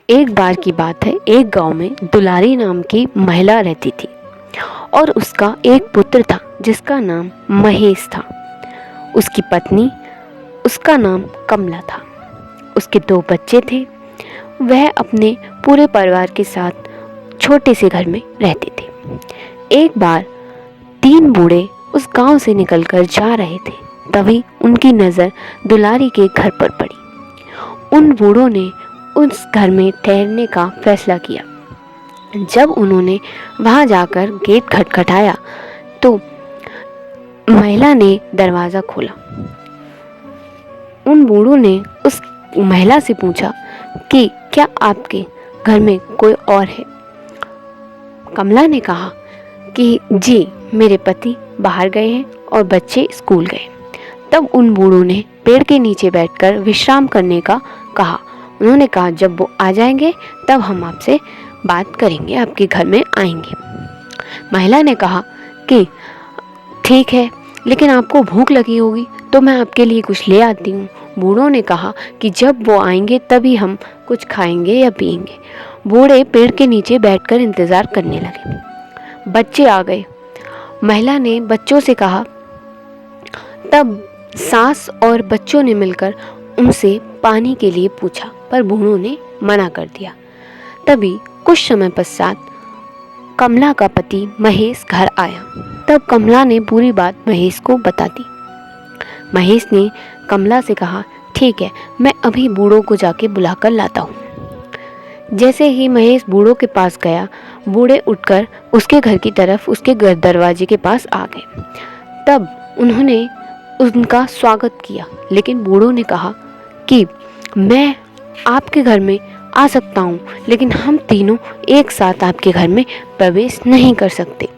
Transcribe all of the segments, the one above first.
एक बार की बात है, एक गांव में दुलारी नाम की महिला रहती थी और उसका एक पुत्र था जिसका नाम महेश था। उसकी पत्नी, उसका नाम कमला था। उसके 2 बच्चे थे। वह अपने पूरे परिवार के साथ छोटे से घर में रहते थे। एक बार 3 बूढ़े उस गांव से निकलकर जा रहे थे। तभी उनकी नज़र दुलारी के घर पर पड़ी। उन बूढ़ों ने उस घर में ठहरने का फैसला किया। जब उन्होंने वहां जाकर गेट खटखटाया तो महिला ने दरवाज़ा खोला। उन बूढ़ों ने उस महिला से पूछा कि क्या आपके घर में कोई और है? कमला ने कहा कि जी, मेरे पति बाहर गए हैं और बच्चे स्कूल गए। तब उन बूढ़ों ने पेड़ के नीचे बैठकर विश्राम करने का कहा। उन्होंने कहा जब वो आ जाएंगे तब हम आपसे बात करेंगे, आपके घर में आएंगे। महिला ने कहा कि ठीक है, लेकिन आपको भूख लगी होगी तो मैं आपके लिए कुछ ले आती हूँ। बूढ़ों ने कहा कि जब वो आएंगे तभी हम कुछ खाएंगे या पिएंगे। बूढ़े पेड़ के नीचे बैठकर इंतज़ार करने लगे। बच्चे आ गए। महिला ने बच्चों से कहा। तब सास और बच्चों ने मिलकर उनसे पानी के लिए पूछा, पर बूढ़ों ने मना कर दिया। तभी कुछ समय पश्चात कमला का पति महेश घर आया। तब कमला ने पूरी बात महेश को बता दी। महेश ने कमला से कहा, ठीक है, मैं अभी बूढ़ों को जाके बुलाकर लाता हूँ। जैसे ही महेश बूढ़ों के पास गया, बूढ़े उठकर उसके घर की तरफ उसके घर दरवाजे के पास आ गए। तब उन्होंने उनका स्वागत किया, लेकिन बूढ़ों ने कहा कि मैं आपके घर में आ सकता हूँ, लेकिन हम तीनों एक साथ आपके घर में प्रवेश नहीं कर सकते।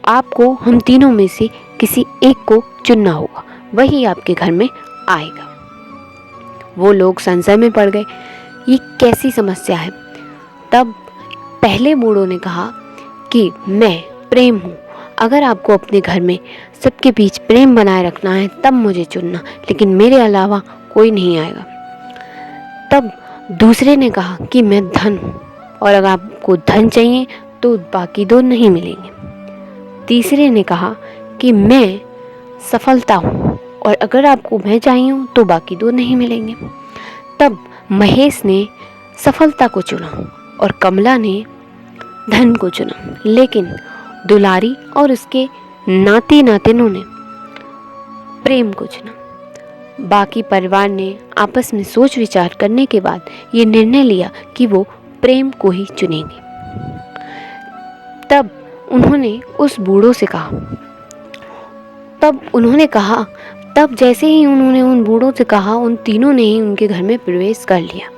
आपको हम तीनों में से किसी एक को चुनना होगा, वही आपके घर में आएगा। वो लोग संशय में पड़ गए, ये कैसी समस्या है। तब पहले बूढ़ों ने कहा कि मैं प्रेम हूँ, अगर आपको अपने घर में सबके बीच प्रेम बनाए रखना है तब मुझे चुनना, लेकिन मेरे अलावा कोई नहीं आएगा। तब दूसरे ने कहा कि मैं धन हूँ और अगर आपको धन चाहिए तो बाकी 2 नहीं मिलेंगे। तीसरे ने कहा कि मैं सफलता हूँ और अगर आपको मैं चाहिए हूँ तो बाकी 2 नहीं मिलेंगे। तब महेश ने सफलता को चुना और कमला ने धन को चुना, लेकिन दुलारी और उसके नाती नातिनों ने प्रेम को चुना। बाकी परिवार ने आपस में सोच विचार करने के बाद ये निर्णय लिया कि वो प्रेम को ही चुनेंगे। तब उन्होंने उस बूढ़ों से कहा, तब जैसे ही उन्होंने उन बूढ़ों से कहा, उन तीनों ने ही उनके घर में प्रवेश कर लिया।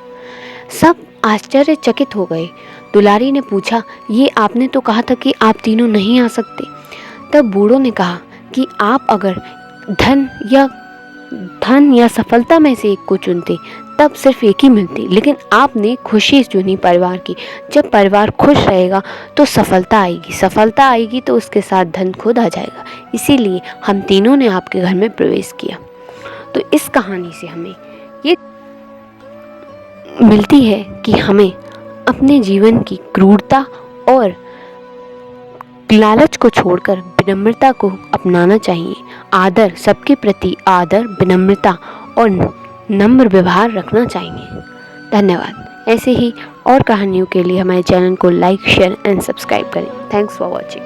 सब आश्चर्यचकित हो गए। दुलारी ने पूछा, ये आपने तो कहा था कि आप तीनों नहीं आ सकते। तब बूढ़ों ने कहा कि आप अगर धन या सफलता में से एक को चुनते तब सिर्फ एक ही मिलती, लेकिन आपने खुशी चुनी परिवार की। जब परिवार खुश रहेगा तो सफलता आएगी तो उसके साथ धन खुद आ जाएगा। इसीलिए हम तीनों ने आपके घर में प्रवेश किया। तो इस कहानी से हमें ये मिलती है कि हमें अपने जीवन की क्रूरता और लालच को छोड़कर विनम्रता को अपनाना चाहिए। आदर, सबके प्रति आदर, विनम्रता और नम्र व्यवहार रखना चाहिए। धन्यवाद। ऐसे ही और कहानियों के लिए हमारे चैनल को लाइक, शेयर एंड सब्सक्राइब करें। Thanks for watching.